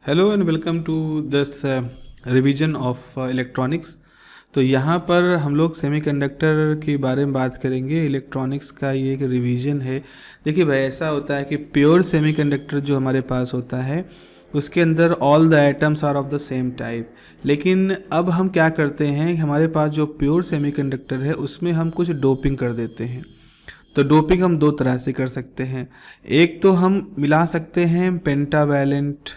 Hello and welcome to this revision of electronics. तो यहाँ पर हम लोग सेमीकंडक्टर के बारे में बात करेंगे। इलेक्ट्रॉनिक्स का ये एक रिवीजन है। देखिए भाई, ऐसा होता है कि प्योर सेमीकंडक्टर जो हमारे पास होता है उसके अंदर all the atoms are of the same type. लेकिन अब हम क्या करते हैं, हमारे पास जो प्योर सेमीकंडक्टर है उसमें हम कुछ डोपिंग कर देते हैं। तो डोपिंग हम दो तरह से कर सकते हैं। एक तो हम मिला सकते हैं पेंटावैलेंट,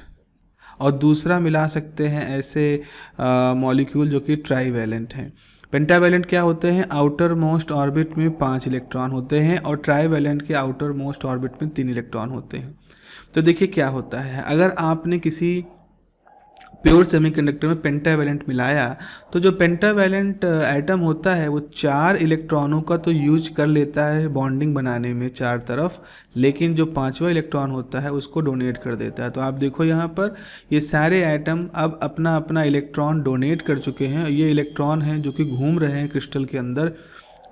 और दूसरा मिला सकते हैं ऐसे मॉलिक्यूल जो कि ट्राईवैलेंट हैं। पेंटावैलेंट क्या होते हैं, आउटर मोस्ट ऑर्बिट में 5 इलेक्ट्रॉन होते हैं और ट्राईवैलेंट के आउटर मोस्ट ऑर्बिट में 3 इलेक्ट्रॉन होते हैं। तो देखिए क्या होता है, अगर आपने किसी प्योर सेमीकंडक्टर में पेंटावैलेंट मिलाया तो जो पेंटावैलेंट एटम होता है वो 4 इलेक्ट्रॉनों का तो यूज कर लेता है बॉन्डिंग बनाने में चार तरफ, लेकिन जो 5वां इलेक्ट्रॉन होता है उसको डोनेट कर देता है। तो आप देखो यहाँ पर ये सारे एटम अब अपना अपना इलेक्ट्रॉन डोनेट कर चुके हैं। ये इलेक्ट्रॉन हैं जो कि घूम रहे हैं क्रिस्टल के अंदर।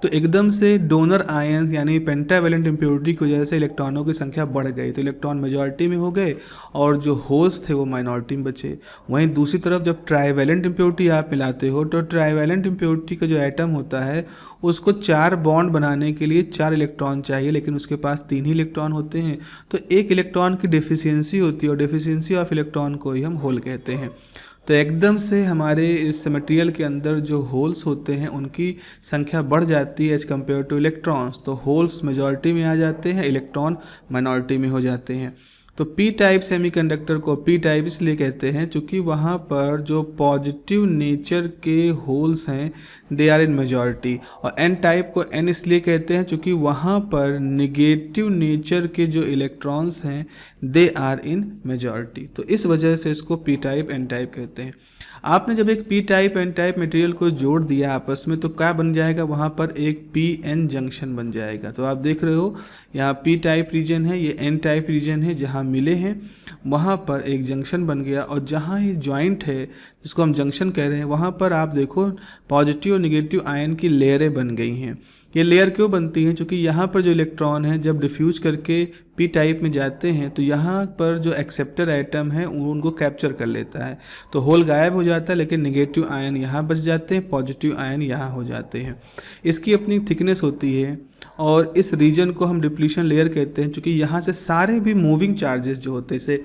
तो एकदम से डोनर आयंस यानी पेंटावैलेंट इम्प्योरिटी की वजह से इलेक्ट्रॉनों की संख्या बढ़ गई, तो इलेक्ट्रॉन मेजॉरिटी में हो गए और जो होल्स थे वो माइनॉरिटी में बचे। वहीं दूसरी तरफ जब ट्राईवैलेंट इम्प्योरिटी आप मिलाते हो तो ट्राईवैलेंट इम्प्योरिटी का जो एटम होता है उसको 4 बॉन्ड बनाने के लिए 4 इलेक्ट्रॉन चाहिए, लेकिन उसके पास 3 ही इलेक्ट्रॉन होते हैं। तो एक इलेक्ट्रॉन की डेफिशिएंसी होती है और डेफिशिएंसी ऑफ इलेक्ट्रॉन को ही हम होल कहते हैं। तो एकदम से हमारे इस मटेरियल के अंदर जो होल्स होते हैं उनकी संख्या बढ़ जाती है एज कम्पेयर टू इलेक्ट्रॉन्स। तो होल्स मेजॉरिटी में आ जाते हैं, इलेक्ट्रॉन माइनॉरिटी में हो जाते हैं। तो पी टाइप सेमीकंडक्टर को पी टाइप इसलिए कहते हैं क्योंकि वहाँ पर जो पॉजिटिव नेचर के होल्स हैं दे आर इन मेजॉरिटी, और एन टाइप को एन इसलिए कहते हैं क्योंकि वहाँ पर निगेटिव नेचर के जो इलेक्ट्रॉन्स हैं दे आर इन मेजॉरिटी। तो इस वजह से इसको पी टाइप एन टाइप कहते हैं। आपने जब एक P type N type material को जोड़ दिया आपस में तो क्या बन जाएगा, वहाँ पर एक पी एन जंक्शन बन जाएगा। तो आप देख रहे हो यहाँ पी टाइप रीजन है, ये एन टाइप रीजन है, जहाँ मिले हैं वहाँ पर एक जंक्शन बन गया। और जहाँ ये जॉइंट है जिसको हम जंक्शन कह रहे हैं वहाँ पर आप देखो पॉजिटिव और निगेटिव आयन की लेयरें बन गई हैं। ये लेयर क्यों बनती हैं, क्योंकि यहाँ पर जो इलेक्ट्रॉन है जब डिफ्यूज करके पी टाइप में जाते हैं तो यहाँ पर जो एक्सेप्टर एटम है उनको कैप्चर कर लेता है, तो होल गायब हो जाता है, लेकिन निगेटिव आयन यहाँ बच जाते हैं, पॉजिटिव आयन यहाँ हो जाते हैं। इसकी अपनी थिकनेस होती है और इस रीजन को हम डिप्लीशन लेयर कहते हैं, क्योंकि यहाँ से सारे भी मूविंग चार्जेस जो होते हैं, जैसे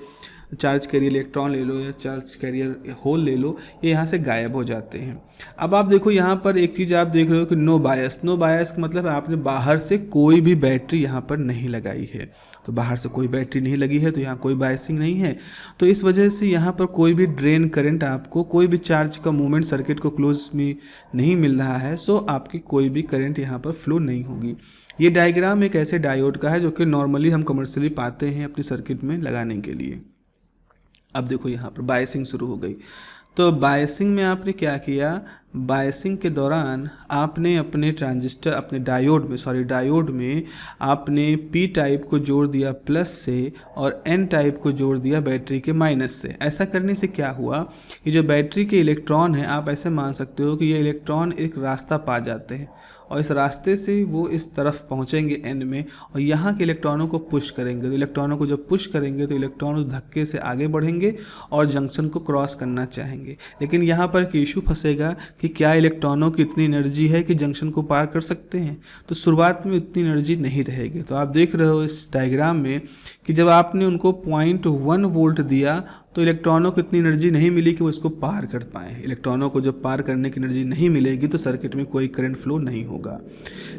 चार्ज कैरियर इलेक्ट्रॉन ले लो या चार्ज कैरियर होल ले लो, ये यहाँ से गायब हो जाते हैं। अब आप देखो यहाँ पर एक चीज़ आप देख रहे हो कि नो बायस। नो बायस का मतलब आपने बाहर से कोई भी बैटरी यहाँ पर नहीं लगाई है। तो बाहर से कोई बैटरी नहीं लगी है तो यहाँ कोई बायसिंग नहीं है। तो इस वजह से यहाँ पर कोई भी ड्रेन करंट, आपको कोई भी चार्ज का मूवमेंट सर्किट को क्लोज में नहीं मिल रहा है, सो आपकी कोई भी करंट यहाँ पर फ्लो नहीं होगी। ये डायग्राम एक ऐसे डायोड का है जो कि नॉर्मली हम कमर्शियली पाते हैं अपने सर्किट में लगाने के लिए। अब देखो यहाँ पर बायसिंग शुरू हो गई। तो बायसिंग में आपने क्या किया, बायसिंग के दौरान आपने अपने ट्रांजिस्टर अपने डायोड में आपने पी टाइप को जोड़ दिया प्लस से और एन टाइप को जोड़ दिया बैटरी के माइनस से। ऐसा करने से क्या हुआ कि जो बैटरी के इलेक्ट्रॉन हैं, आप ऐसे मान सकते हो कि ये इलेक्ट्रॉन एक रास्ता पा जाते हैं और इस रास्ते से वो इस तरफ पहुंचेंगे एन में और यहाँ के इलेक्ट्रॉनों को पुश करेंगे। तो इलेक्ट्रॉनों को जब पुश करेंगे तो इलेक्ट्रॉन उस धक्के से आगे बढ़ेंगे और जंक्शन को क्रॉस करना चाहेंगे। लेकिन यहाँ पर एक इशू फंसेगा कि क्या इलेक्ट्रॉनों की इतनी एनर्जी है कि जंक्शन को पार कर सकते हैं। तो शुरुआत में उतनी एनर्जी नहीं रहेगी। तो आप देख रहे हो इस डायग्राम में कि जब आपने उनको 0.1 वोल्ट दिया तो इलेक्ट्रॉनों को इतनी एनर्जी नहीं मिली कि वो इसको पार कर पाएँ। इलेक्ट्रॉनों को जब पार करने की एनर्जी नहीं मिलेगी तो सर्किट में कोई करंट फ्लो नहीं होगा।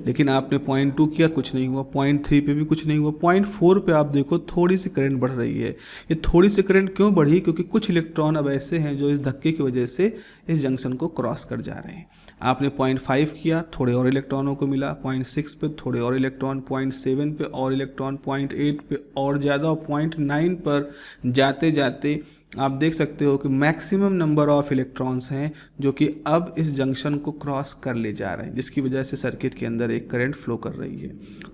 लेकिन आपने 0.2 किया, कुछ नहीं हुआ, 0.3 पे भी कुछ नहीं हुआ, 0.4 पे आप देखो थोड़ी सी करंट बढ़ रही है। ये थोड़ी सी करंट क्यों बढ़ी, क्योंकि कुछ इलेक्ट्रॉन अब ऐसे हैं जो इस धक्के की वजह से इस जंक्शन को क्रॉस कर जा रहे हैं। आपने 0.5 किया, थोड़े और इलेक्ट्रॉनों को मिला, 0.6 पे थोड़े और इलेक्ट्रॉन, 0.7 पे और इलेक्ट्रॉन, 0.8 पे और ज़्यादा, और 0.9 पर जाते जाते आप देख सकते हो कि मैक्सिमम नंबर ऑफ इलेक्ट्रॉन्स हैं जो कि अब इस जंक्शन को क्रॉस कर ले जा रहे हैं, जिसकी वजह से सर्किट के अंदर एक करंट फ्लो कर रही है।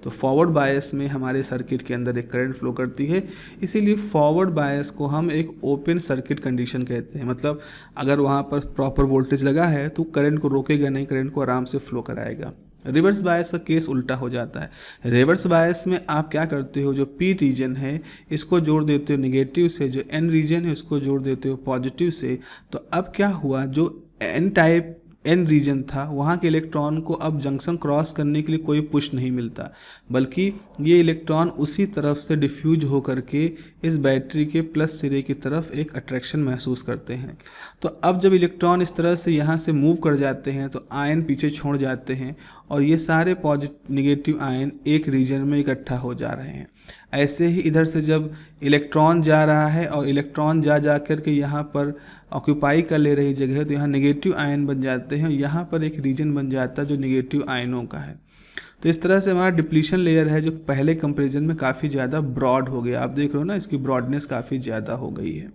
तो फॉरवर्ड बायस में हमारे सर्किट के अंदर एक करंट फ्लो करती है, इसीलिए फॉरवर्ड बायस को हम एक ओपन सर्किट कंडीशन कहते हैं। मतलब अगर वहाँ पर प्रॉपर वोल्टेज लगा है तो करंट को रोकेगा नहीं, करंट को आराम से फ्लो कराएगा। रिवर्स बायस का केस उल्टा हो जाता है। रिवर्स बायस में आप क्या करते हो, जो पी रीजन है इसको जोड़ देते हो नेगेटिव से, जो एन रीजन है उसको जोड़ देते हो पॉजिटिव से। तो अब क्या हुआ, जो एन टाइप एन रीजन था वहाँ के इलेक्ट्रॉन को अब जंक्शन क्रॉस करने के लिए कोई पुश नहीं मिलता, बल्कि ये इलेक्ट्रॉन उसी तरफ से डिफ्यूज हो करके इस बैटरी के प्लस सिरे की तरफ एक अट्रैक्शन महसूस करते हैं। तो अब जब इलेक्ट्रॉन इस तरह से यहाँ से मूव कर जाते हैं तो आयन पीछे छोड़ जाते हैं और ये सारे पॉजिटिव निगेटिव आयन एक रीजन में इकट्ठा हो जा रहे हैं। ऐसे ही इधर से जब इलेक्ट्रॉन जा रहा है और इलेक्ट्रॉन जा कर के यहाँ पर ऑक्यूपाई कर ले रही जगह है, तो यहाँ नेगेटिव आयन बन जाते हैं और यहाँ पर एक रीजन बन जाता है जो नेगेटिव आयनों का है। तो इस तरह से हमारा डिप्लीशन लेयर है जो पहले कंपैरिजन में काफ़ी ज़्यादा ब्रॉड हो गया। आप देख रहे हो ना, इसकी ब्रॉडनेस काफ़ी ज़्यादा हो गई है।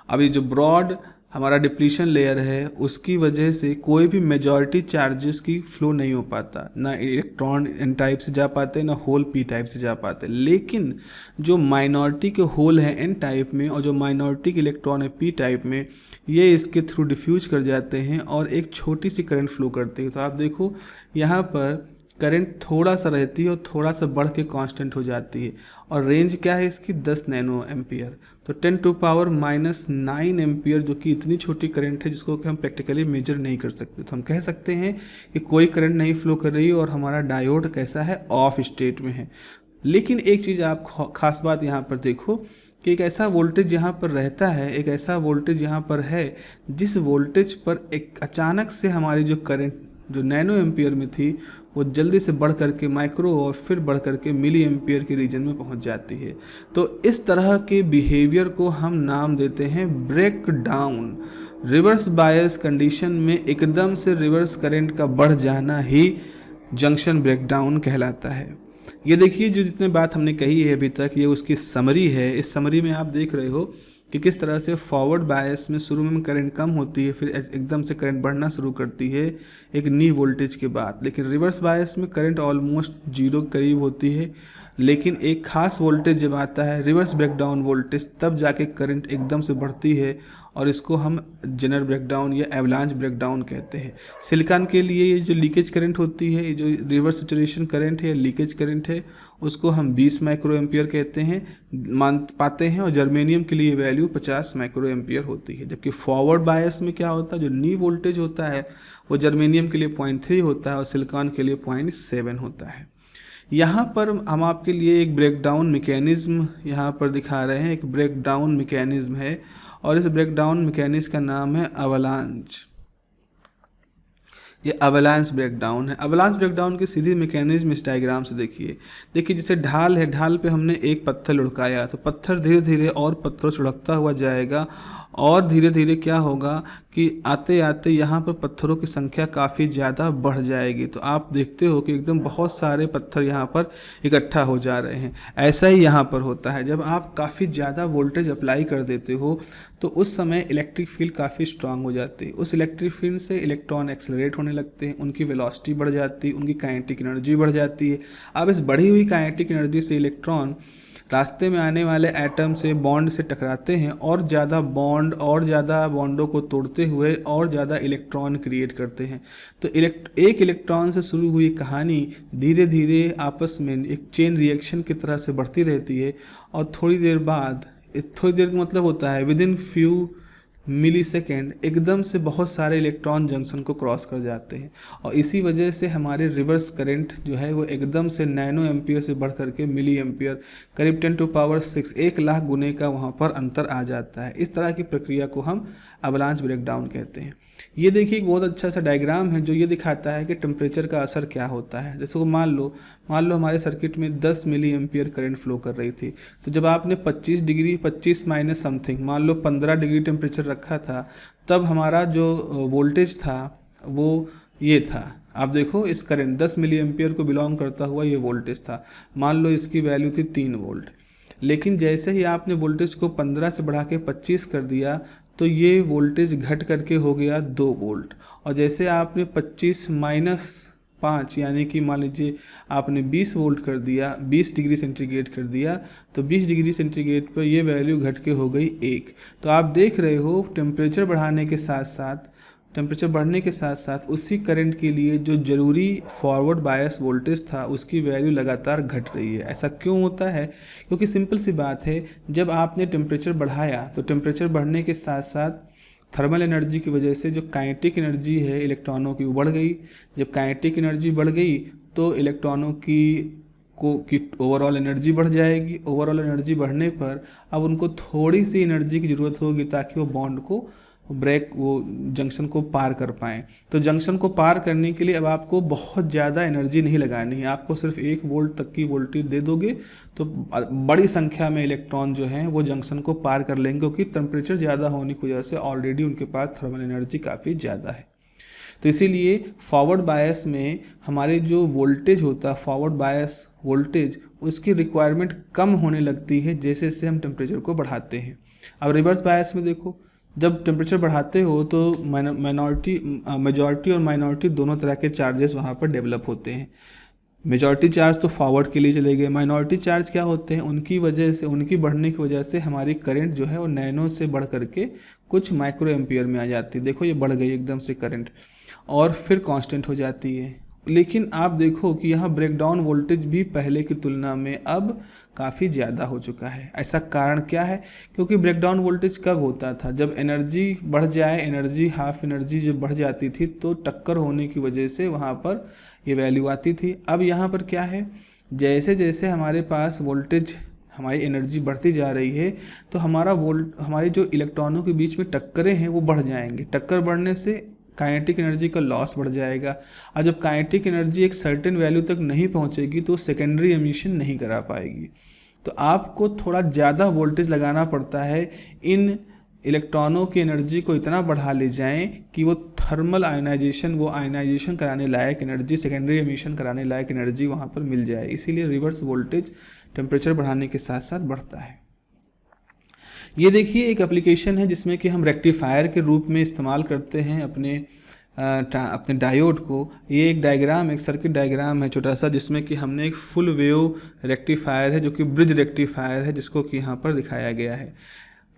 अब ये जो ब्रॉड हमारा डिप्लीशन लेयर है उसकी वजह से कोई भी मेजॉरिटी चार्जेस की फ्लो नहीं हो पाता, ना इलेक्ट्रॉन एन टाइप से जा पाते ना होल पी टाइप से जा पाते। लेकिन जो माइनॉरिटी के होल हैं एन टाइप में और जो माइनॉरिटी के इलेक्ट्रॉन है पी टाइप में, ये इसके थ्रू डिफ्यूज कर जाते हैं और एक छोटी सी करंट फ्लो करती है। तो आप देखो यहाँ पर करंट थोड़ा सा रहती है और थोड़ा सा बढ़ के कांस्टेंट हो जाती है और रेंज क्या है इसकी 10 नैनो एम्पियर। तो 10⁻⁹ एम्पियर जो कि इतनी छोटी करंट है जिसको कि हम प्रैक्टिकली मेजर नहीं कर सकते। तो हम कह सकते हैं कि कोई करंट नहीं फ्लो कर रही है और हमारा डायोड कैसा है, ऑफ स्टेट में है। लेकिन एक चीज़ आप खास बात यहाँ पर देखो कि एक ऐसा वोल्टेज यहाँ पर रहता है, एक ऐसा वोल्टेज यहाँ पर है जिस वोल्टेज पर एक अचानक से हमारी जो करंट जो नैनो एम्पियर में थी वो जल्दी से बढ़ करके माइक्रो और फिर बढ़ करके मिली एम्पियर के रीजन में पहुंच जाती है। तो इस तरह के बिहेवियर को हम नाम देते हैं break down. Reverse bias condition में एकदम से रिवर्स करंट का बढ़ जाना ही जंक्शन ब्रेकडाउन कहलाता है। ये देखिए जो जितने बात हमने कही है अभी तक, ये उसकी समरी है। इस समरी में आप देख रहे हो कि किस तरह से फॉरवर्ड बायस में शुरू में करंट कम होती है, फिर एकदम से करंट बढ़ना शुरू करती है एक नी वोल्टेज के बाद। लेकिन रिवर्स बायस में करंट ऑलमोस्ट जीरो करीब होती है, लेकिन एक खास वोल्टेज जब आता है रिवर्स ब्रेकडाउन वोल्टेज, तब जाके करंट एकदम से बढ़ती है और इसको हम जेनर ब्रेकडाउन या एवलांच ब्रेकडाउन कहते हैं। सिलिकॉन के लिए ये जो लीकेज करंट होती है, ये जो रिवर्स सैचुरेशन करंट है, लीकेज करंट है, उसको हम 20 माइक्रो एम्पियर कहते हैं मान पाते हैं और जर्मेनियम के लिए वैल्यू 50 माइक्रो एम्पियर होती है। जबकि फॉरवर्ड बायस में क्या होता है, जो नी वोल्टेज होता है वो जर्मेनियम के लिए 0.3 होता है और सिलिकॉन के लिए 0.7 होता है। यहाँ पर हम आपके लिए एक ब्रेकडाउन मैकेनिज्म यहाँ पर दिखा रहे हैं। एक ब्रेकडाउन मैकेनिज्म है और इस ब्रेकडाउन मैकेनिज्म का नाम है अवलांच। ये अवलांच ब्रेकडाउन है। अवलांच ब्रेकडाउन की सीधी मैकेनिज्म इस डायग्राम से देखिए जैसे ढाल है, ढाल पे हमने एक पत्थर लुढ़काया तो पत्थर धीरे धीरे और पत्थरों से लुढ़कता हुआ जाएगा और धीरे धीरे क्या होगा कि आते आते यहाँ पर पत्थरों की संख्या काफ़ी ज़्यादा बढ़ जाएगी। तो आप देखते हो कि एकदम बहुत सारे पत्थर यहाँ पर इकट्ठा हो जा रहे हैं। ऐसा ही यहाँ पर होता है, जब आप काफ़ी ज़्यादा वोल्टेज अप्लाई कर देते हो तो उस समय इलेक्ट्रिक फील्ड काफ़ी स्ट्रांग हो जाती है। उस इलेक्ट्रिक फील्ड से इलेक्ट्रॉन एक्सेलरेट होने लगते हैं, उनकी वेलोसिटी बढ़ जाती है, उनकी काइनेटिक एनर्जी बढ़ जाती है। अब इस बढ़ी हुई काइनेटिक एनर्जी से इलेक्ट्रॉन रास्ते में आने वाले एटम से बॉन्ड से टकराते हैं और ज़्यादा बॉन्डों को तोड़ते हुए और ज़्यादा इलेक्ट्रॉन क्रिएट करते हैं। तो एक इलेक्ट्रॉन से शुरू हुई कहानी धीरे धीरे आपस में एक चेन रिएक्शन की तरह से बढ़ती रहती है और थोड़ी देर का मतलब होता है within few millisecond एकदम से बहुत सारे इलेक्ट्रॉन जंक्शन को क्रॉस कर जाते हैं और इसी वजह से हमारे रिवर्स करंट जो है वो एकदम से नैनो एम्पियर से बढ़ करके मिली एम्पियर करीब 10⁶ 1,00,000 गुने का वहाँ पर अंतर आ जाता है। इस तरह की प्रक्रिया को हम अवलांच ब्रेकडाउन कहते हैं। ये देखिए एक बहुत अच्छा सा डायग्राम है जो ये दिखाता है कि टेम्परेचर का असर क्या होता है। जैसे को मान लो हमारे सर्किट में 10 मिली एम्पियर करंट फ्लो कर रही थी, तो जब आपने 25 माइनस समथिंग मान लो 15 डिग्री टेम्परेचर रखा था, तब हमारा जो वोल्टेज था वो ये था। आप देखो इस करंट 10 मिली एम्पियर को बिलोंग करता हुआ ये वोल्टेज था, मान लो इसकी वैल्यू थी 3 वोल्ट। लेकिन जैसे ही आपने वोल्टेज को 15 से बढ़ा के 25 कर दिया तो ये वोल्टेज घट करके हो गया 2 वोल्ट। और जैसे आपने 25 माइनस 5 यानी कि मान लीजिए आपने 20 वोल्ट कर दिया, 20 डिग्री सेंटीग्रेड कर दिया, तो 20 डिग्री सेंटीग्रेड पर ये वैल्यू घट के हो गई 1। तो आप देख रहे हो टेम्परेचर बढ़ाने के साथ साथ टेम्परेचर बढ़ने के साथ साथ उसी करंट के लिए जो ज़रूरी फॉरवर्ड बायस वोल्टेज था उसकी वैल्यू लगातार घट रही है। ऐसा क्यों होता है? क्योंकि सिंपल सी बात है, जब आपने टेम्परेचर बढ़ाया तो टेम्परेचर बढ़ने के साथ साथ थर्मल एनर्जी की वजह से जो काइनेटिक एनर्जी है इलेक्ट्रॉनों की वो बढ़ गई। जब काइनेटिक एनर्जी बढ़ गई तो इलेक्ट्रॉनों की ओवरऑल एनर्जी बढ़ जाएगी। ओवरऑल एनर्जी बढ़ने पर अब उनको थोड़ी सी एनर्जी की ज़रूरत होगी ताकि वो बॉन्ड को वो जंक्शन को पार कर पाएँ। तो जंक्शन को पार करने के लिए अब आपको बहुत ज़्यादा एनर्जी नहीं लगानी है, आपको सिर्फ 1 वोल्ट तक की वोल्टेज दे दोगे तो बड़ी संख्या में इलेक्ट्रॉन जो हैं वो जंक्शन को पार कर लेंगे, क्योंकि टेम्परेचर ज़्यादा होने की वजह से ऑलरेडी उनके पास थर्मल एनर्जी काफ़ी ज़्यादा है। तो इसीलिए फॉरवर्ड बायस में हमारे जो वोल्टेज होता है, फॉरवर्ड बायस वोल्टेज, उसकी रिक्वायरमेंट कम होने लगती है जैसे जैसे हम टेम्परेचर को बढ़ाते हैं। अब रिवर्स बायस में देखो, जब टेम्परेचर बढ़ाते हो तो मेजॉरिटी और माइनॉरिटी दोनों तरह के चार्जेस वहाँ पर डेवलप होते हैं। मेजॉरिटी चार्ज तो फॉरवर्ड के लिए चले गए, माइनॉरिटी चार्ज क्या होते हैं, उनकी वजह से, उनकी बढ़ने की वजह से हमारी करंट जो है वो नैनो से बढ़ करके कुछ माइक्रो एम्पियर में आ जाती है। देखो ये बढ़ गई एकदम से करंट और फिर कांस्टेंट हो जाती है। लेकिन आप देखो कि यहाँ ब्रेकडाउन वोल्टेज भी पहले की तुलना में अब काफ़ी ज़्यादा हो चुका है। ऐसा कारण क्या है? क्योंकि ब्रेकडाउन वोल्टेज कब होता था? जब एनर्जी बढ़ जाए, एनर्जी हाफ एनर्जी जब बढ़ जाती थी तो टक्कर होने की वजह से वहाँ पर ये वैल्यू आती थी। अब यहाँ पर क्या है, जैसे जैसे हमारे पास वोल्टेज, हमारी एनर्जी बढ़ती जा रही है तो हमारे जो इलेक्ट्रॉनों के बीच में टक्करें हैं वो बढ़ जाएंगे। टक्कर बढ़ने से काइनेटिक एनर्जी का लॉस बढ़ जाएगा, और जब काइनेटिक एनर्जी एक सर्टेन वैल्यू तक नहीं पहुंचेगी तो सेकेंडरी एमिशन नहीं करा पाएगी। तो आपको थोड़ा ज़्यादा वोल्टेज लगाना पड़ता है, इन इलेक्ट्रॉनों की एनर्जी को इतना बढ़ा ले जाएं कि वो थर्मल आयनाइजेशन, वो आयनाइजेशन कराने लायक एनर्जी, सेकेंडरी एमिशन कराने लायक एनर्जी वहाँ पर मिल जाए। इसीलिए रिवर्स वोल्टेज टेम्परेचर बढ़ाने के साथ साथ बढ़ता है। ये देखिए एक एप्लीकेशन है जिसमें कि हम रेक्टिफायर के रूप में इस्तेमाल करते हैं अपने डायोड को। ये एक डायग्राम, एक सर्किट डायग्राम है छोटा सा, जिसमें कि हमने एक फुल वेव रेक्टिफायर है जो कि ब्रिज रेक्टिफायर है, जिसको कि यहाँ पर दिखाया गया है।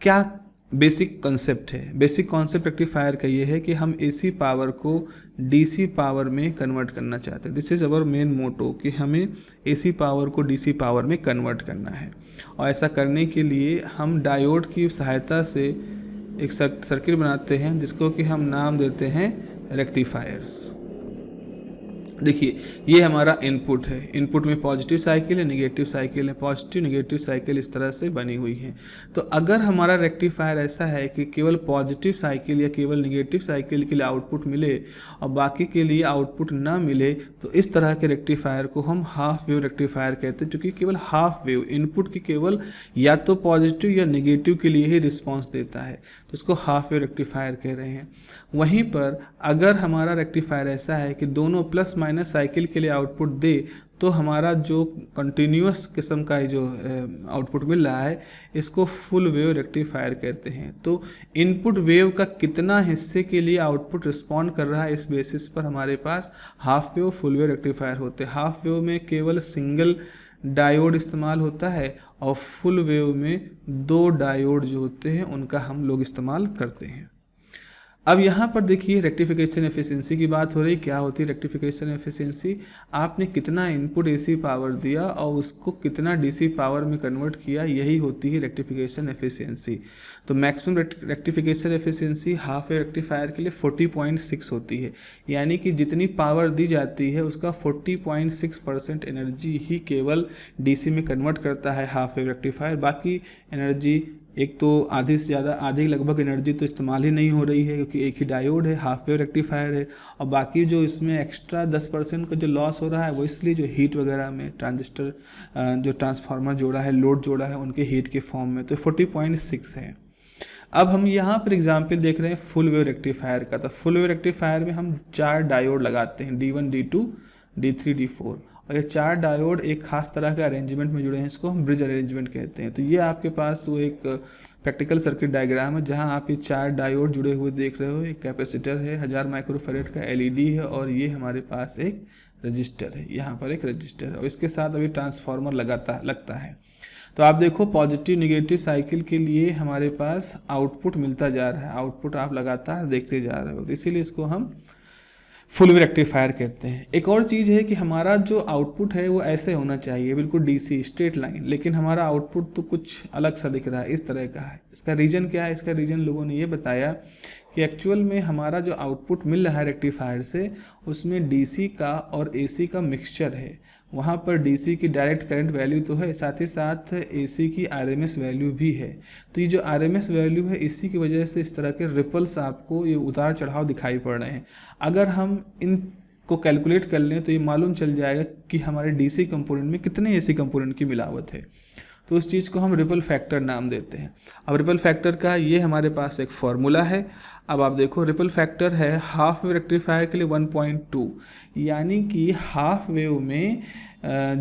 क्या बेसिक कॉन्सेप्ट है? बेसिक कॉन्सेप्ट रेक्टिफायर का ये है कि हम एसी पावर को डीसी पावर में कन्वर्ट करना चाहते हैं। This is our main motto कि हमें एसी पावर को डीसी पावर में कन्वर्ट करना है, और ऐसा करने के लिए हम डायोड की सहायता से एक सर्किट बनाते हैं जिसको कि हम नाम देते हैं रेक्टिफायर्स। देखिए ये हमारा इनपुट है, इनपुट में पॉजिटिव साइकिल है, नेगेटिव साइकिल है, पॉजिटिव नेगेटिव साइकिल इस तरह से बनी हुई है। तो अगर हमारा रेक्टिफायर ऐसा है कि केवल पॉजिटिव साइकिल या केवल नेगेटिव साइकिल के लिए आउटपुट मिले और बाकी के लिए आउटपुट ना मिले, तो इस तरह के रेक्टिफायर को हम हाफ वेव रेक्टिफायर कहते हैं, क्योंकि केवल हाफ वेव इनपुट की केवल या तो पॉजिटिव या नेगेटिव के लिए ही रिस्पॉन्स देता है, तो इसको हाफ वेव रेक्टिफायर कह रहे हैं। वहीं पर अगर हमारा रेक्टिफायर ऐसा है कि दोनों प्लस माइनस साइकिल के लिए आउटपुट दे, तो हमारा जो कंटिन्यूअस किस्म का जो आउटपुट मिल रहा है इसको फुल वेव रेक्टिफायर कहते हैं। तो इनपुट वेव का कितना हिस्से के लिए आउटपुट रिस्पॉन्ड कर रहा है, इस बेसिस पर हमारे पास half wave, full wave rectifier होते हैं। हाफ वेव में केवल सिंगल डायोड इस्तेमाल होता है और फुल वेव में 2 डायोड जो होते हैं उनका हम लोग इस्तेमाल करते हैं। अब यहाँ पर देखिए रेक्टिफिकेशन एफिशिएंसी की बात हो रही। क्या होती है रेक्टिफिकेशन एफिशिएंसी? आपने कितना इनपुट एसी पावर दिया और उसको कितना डीसी पावर में कन्वर्ट किया, यही होती है रेक्टिफिकेशन एफिशिएंसी। तो maximum rectification efficiency half wave rectifier के लिए 40.6 होती है, यानी कि जितनी पावर दी जाती है उसका 40.6% एनर्जी ही केवल डीसी में कन्वर्ट करता है हाफ वेव रेक्टिफायर। बाकी एनर्जी, एक तो आधी से ज़्यादा, आधी लगभग एनर्जी तो इस्तेमाल ही नहीं हो रही है, क्योंकि एक ही डायोड है, हाफ वेव रेक्टिफायर है, और बाकी जो इसमें एक्स्ट्रा 10% का जो लॉस हो रहा है वो इसलिए जो हीट वगैरह में ट्रांजिस्टर, जो ट्रांसफार्मर जोड़ा है, लोड जोड़ा है, उनके हीट के फॉर्म में, तो 40.6 है। अब हम यहाँ पर एग्जाम्पल देख रहे हैं फुल वेव रेक्टिफायर का। तो फुल वेव रेक्टिफायर में हम 4 डायोड लगाते हैं, D1, D2, D3, D4, और ये 4 डायोड एक खास तरह के अरेंजमेंट में जुड़े हैं, इसको हम ब्रिज अरेंजमेंट कहते हैं। तो ये आपके पास वो एक प्रैक्टिकल सर्किट डायग्राम है जहां आप ये 4 डायोड जुड़े हुए देख रहे हो। एक कैपेसिटर है, 1000 माइक्रोफैरेड का LED है, और ये हमारे पास एक रजिस्टर है, यहाँ पर एक रजिस्टर है, और इसके साथ अभी ट्रांसफार्मर लगता है। तो आप देखो पॉजिटिव निगेटिव साइकिल के लिए हमारे पास आउटपुट मिलता जा रहा है, आउटपुट आप लगातार देखते जा रहे हो, तो इसीलिए इसको हम फुल वेव रेक्टिफायर कहते हैं। एक और चीज़ है कि हमारा जो आउटपुट है वो ऐसे होना चाहिए, बिल्कुल डीसी स्ट्रेट लाइन, लेकिन हमारा आउटपुट तो कुछ अलग सा दिख रहा है, इस तरह का है। इसका रीज़न क्या है? इसका रीज़न लोगों ने ये बताया कि एक्चुअल में हमारा जो आउटपुट मिल रहा है रेक्टिफायर से, उसमें डीसी का और एसी का मिक्सचर है। वहाँ पर डीसी की डायरेक्ट करंट वैल्यू तो है, साथ ही साथ एसी की आरएमएस वैल्यू भी है। तो ये जो आरएमएस वैल्यू है, इसी की वजह से इस तरह के रिपल्स आपको ये उतार चढ़ाव दिखाई पड़ रहे हैं। अगर हम इनको कैलकुलेट कर लें तो ये मालूम चल जाएगा कि हमारे डीसी कंपोनेंट में कितने एसी कंपोनेंट की मिलावट है। तो उस चीज़ को हम रिपल फैक्टर नाम देते हैं। अब रिपल फैक्टर का ये हमारे पास एक फॉर्मूला है। अब आप देखो रिपल फैक्टर है हाफ वेव रेक्टिफायर के लिए 1.2, यानी कि हाफ वेव में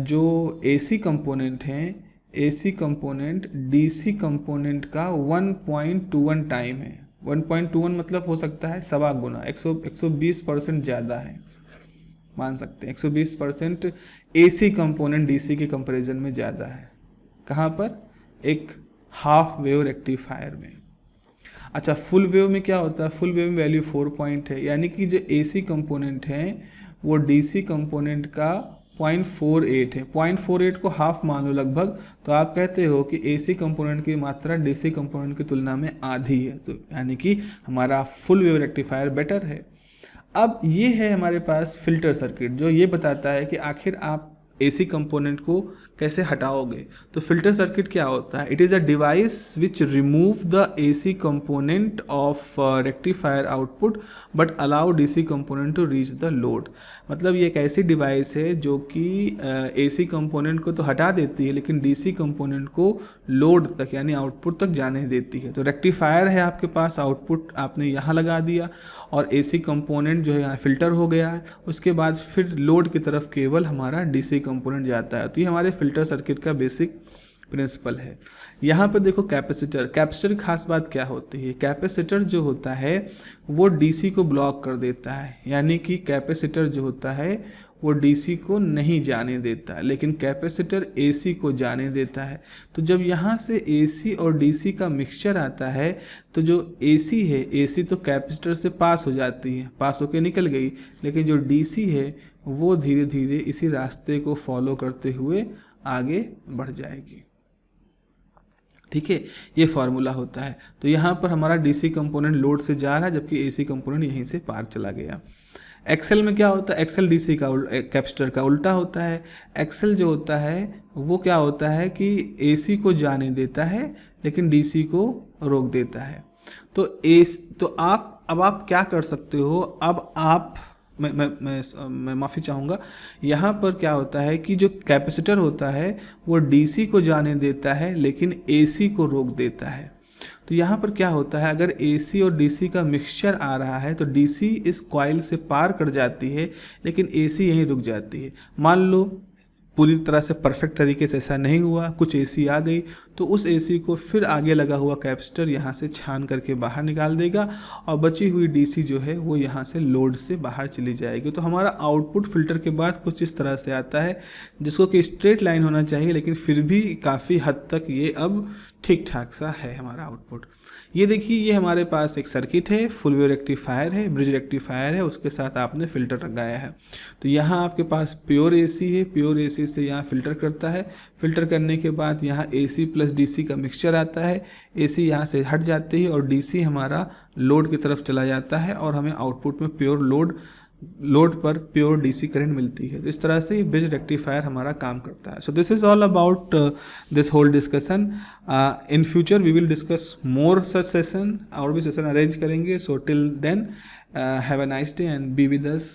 जो एसी कंपोनेंट हैं, एसी कंपोनेंट डीसी कंपोनेंट का 1.21 टाइम है। 1.21 मतलब हो सकता है 1.25 गुना, 120% ज़्यादा है, मान सकते हैं 120% एसी कंपोनेंट डीसी के कंपैरिजन में ज़्यादा है। कहाँ पर? एक हाफ वेव रेक्टिफायर में। अच्छा, फुल वेव में क्या होता है? फुल वेव में वैल्यू 4 पॉइंट है, यानी कि जो एसी कंपोनेंट हैं वो डीसी कंपोनेंट का 0.48 है। 0.48 को हाफ मान लो लगभग, तो आप कहते हो कि एसी कंपोनेंट की मात्रा डीसी कंपोनेंट की तुलना में आधी है, तो यानी कि हमारा फुल वेव रेक्टिफायर बेटर है। अब ये है हमारे पास फिल्टर सर्किट, जो ये बताता है कि आखिर आप एसी कंपोनेंट को कैसे हटाओगे। तो फिल्टर सर्किट क्या होता है? It is a device which remove the AC component of rectifier output but allow DC component to reach the load. मतलब ये एक ऐसी डिवाइस है जो कि एसी कंपोनेंट को तो हटा देती है, लेकिन डीसी कंपोनेंट को लोड तक यानी आउटपुट तक जाने देती है। तो रेक्टिफायर है आपके पास, आउटपुट आपने यहाँ लगा दिया और एसी कंपोनेंट जो है यहाँ फिल्टर हो गया है। उसके बाद फिर लोड की तरफ केवल हमारा डीसी कंपोनेंट जाता है। तो ये हमारे फिल्टर सर्किट का बेसिक प्रिंसिपल है। यहाँ पर देखो कैपेसिटर, कैपेसिटर की खास बात क्या होती है? कैपेसिटर जो होता है वो डीसी को ब्लॉक कर देता है, यानी कि कैपेसिटर जो होता है वो डीसी को नहीं जाने देता, लेकिन कैपेसिटर एसी को जाने देता है। तो जब यहाँ से एसी और डीसी का मिक्सचर आता है तो जो एसी है, एसी तो कैपेसिटर से पास हो जाती है, पास होकर निकल गई, लेकिन जो डीसी है वो धीरे धीरे इसी रास्ते को फॉलो करते हुए आगे बढ़ जाएगी। ठीक है, ये फार्मूला होता है। तो यहाँ पर हमारा डीसी कंपोनेंट लोड से जा रहा है, जबकि एसी कंपोनेंट यहीं से पार चला गया। एक्सेल में क्या होता है? एक्सेल डीसी का कैपेसिटर का उल्टा होता है। एक्सेल जो होता है वो क्या होता है कि एसी को जाने देता है लेकिन डीसी को रोक देता है। तो आप क्या कर सकते हो? अब आप मैं माफ़ी चाहूँगा, यहाँ पर क्या होता है कि जो कैपेसिटर होता है वो डीसी को जाने देता है लेकिन एसी को रोक देता है। तो यहाँ पर क्या होता है, अगर एसी और डीसी का मिक्सचर आ रहा है तो डीसी इस कॉइल से पार कर जाती है लेकिन एसी यहीं रुक जाती है। मान लो पूरी तरह से परफेक्ट तरीके से ऐसा नहीं हुआ, कुछ एसी आ गई तो उस एसी को फिर आगे लगा हुआ कैपेसिटर यहाँ से छान करके बाहर निकाल देगा और बची हुई डीसी जो है वो यहाँ से लोड से बाहर चली जाएगी। तो हमारा आउटपुट फिल्टर के बाद कुछ इस तरह से आता है, जिसको कि स्ट्रेट लाइन होना चाहिए, लेकिन फिर भी काफ़ी हद तक ये अब ठीक ठाक सा है हमारा आउटपुट। ये देखिए, ये हमारे पास एक सर्किट है, फुल वेव रेक्टिफायर है, ब्रिज रेक्टिफायर है, उसके साथ आपने फ़िल्टर लगाया है। तो यहाँ आपके पास प्योर एसी है, प्योर एसी से यहाँ फ़िल्टर करता है, फ़िल्टर करने के बाद यहाँ एसी प्लस डीसी का मिक्सचर आता है, एसी यहाँ से हट जाती है और डीसी हमारा लोड की तरफ चला जाता है और हमें आउटपुट में प्योर लोड पर प्योर डीसी करंट मिलती है। तो इस तरह से ब्रिज रेक्टिफायर हमारा काम करता है। So this is all about this whole discussion. In future we will discuss more such session, और भी सेशन अरेंज करेंगे। So till then have a nice day and be with us.